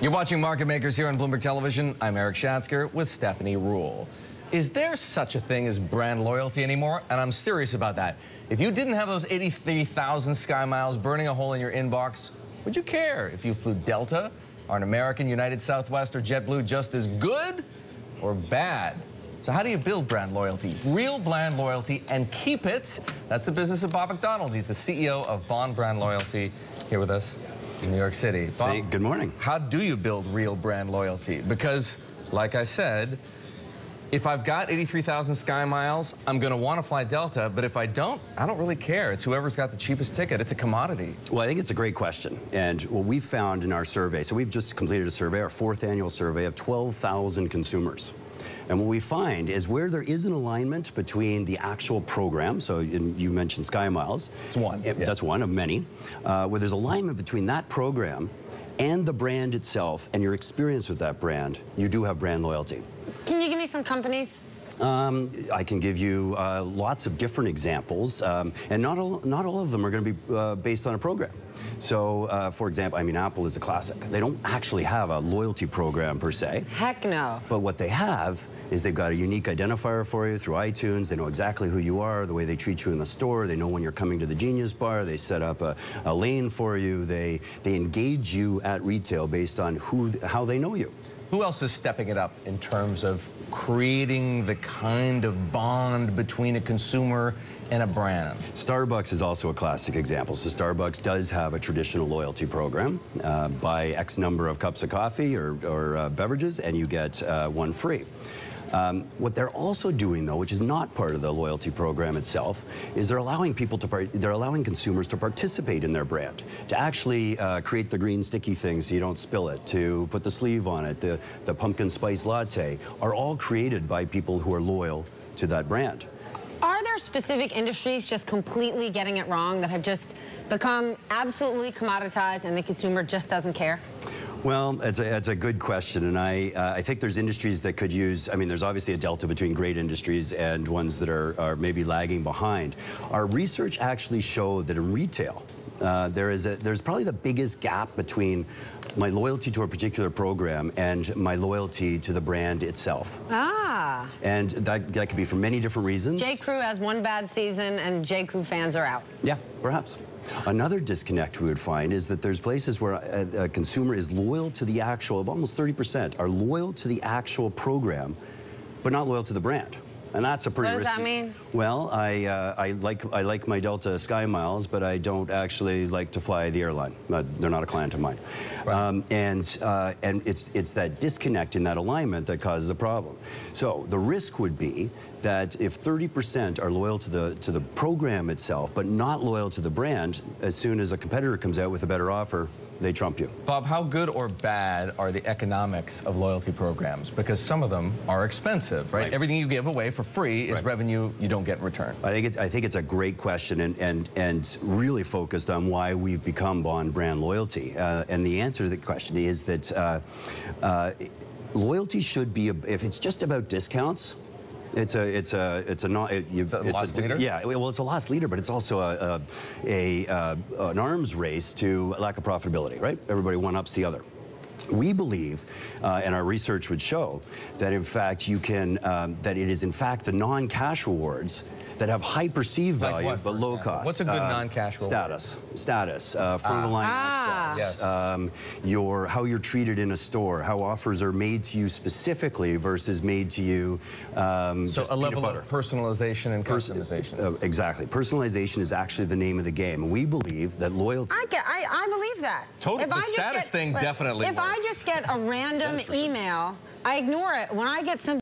You're watching Market Makers here on Bloomberg Television. I'm Eric Schatzker with Stephanie Rule. Is there such a thing as brand loyalty anymore? And I'm serious about that. If you didn't have those 83,000 Sky Miles burning a hole in your inbox, would you care if you flew Delta, or an American, United Southwest, or JetBlue just as good or bad? So how do you build brand loyalty? Real brand loyalty and keep it. That's the business of Bob Macdonald. He's the CEO of Bond Brand Loyalty, here with us in New York City. Bob, good morning. How do you build real brand loyalty? Because, like I said, if I've got 83,000 Sky Miles, I'm going to want to fly Delta, but if I don't really care. It's whoever's got the cheapest ticket. It's a commodity. Well, I think it's a great question. And what we found in our survey, so we've just completed a survey, our 4th annual survey of 12,000 consumers. And what we find is where there is an alignment between the actual program, so you mentioned Sky Miles. It's one. That's one of many. Where there's alignment between that program and the brand itself and your experience with that brand, you do have brand loyalty. Can you give me some companies? I can give you lots of different examples, and not all of them are going to be based on a program. So, for example, I mean, Apple is a classic. They don't actually have a loyalty program per se. Heck no. But what they have is they've got a unique identifier for you through iTunes. They know exactly who you are, the way they treat you in the store. They know when you're coming to the Genius Bar. They set up a lane for you. They engage you at retail based on how they know you. Who else is stepping it up in terms of creating the kind of bond between a consumer and a brand? Starbucks is also a classic example. So Starbucks does have a traditional loyalty program. Buy X number of cups of coffee or beverages and you get one free. What they're also doing, though, which is not part of the loyalty program itself, is they're allowing consumers to participate in their brand, to actually create the green sticky thing so you don't spill it, to put the sleeve on it, the pumpkin spice latte, are all created by people who are loyal to that brand. Are there specific industries just completely getting it wrong that have just become absolutely commoditized and the consumer just doesn't care? Well, that's a good question, and I think there's industries that could use, I mean, there's obviously a delta between great industries and ones that are maybe lagging behind. Our research actually showed that in retail, there's probably the biggest gap between my loyalty to a particular program and my loyalty to the brand itself. Ah. And that could be for many different reasons. J. Crew has one bad season and J. Crew fans are out. Yeah, perhaps. Another disconnect we would find is that there's places where a consumer is loyal to the actual, almost 30% are loyal to the actual program, but not loyal to the brand. And that's a pretty risky. What does that mean? Well, I like my Delta Sky Miles, but I don't actually like to fly the airline. They're not a client of mine. Right. And it's that disconnect in that alignment that causes a problem. So the risk would be that if 30% are loyal to the program itself, but not loyal to the brand, as soon as a competitor comes out with a better offer, they trump you. Bob, how good or bad are the economics of loyalty programs? Because some of them are expensive, right? Everything you give away for free is revenue you don't get in return. I think it's a great question and really focused on why we've become Bond Brand Loyalty. And the answer to the question is that loyalty should be, if it's just about discounts, it's a loss leader? Yeah, well, it's a loss leader, but it's also an arms race to lack of profitability, right? Everybody one-ups the other. We believe, and our research would show, that in fact that it is in fact the non-cash rewards that have high perceived value, like what, but low cost. What's a good non-cash reward? Status, further line access, yes. How you're treated in a store, how offers are made to you specifically versus made to you so just a level of personalization and customization. Exactly. Personalization is actually the name of the game. And we believe that loyalty... I believe that. Totally. The status thing definitely If works. I just get a random email, I ignore it. When I get some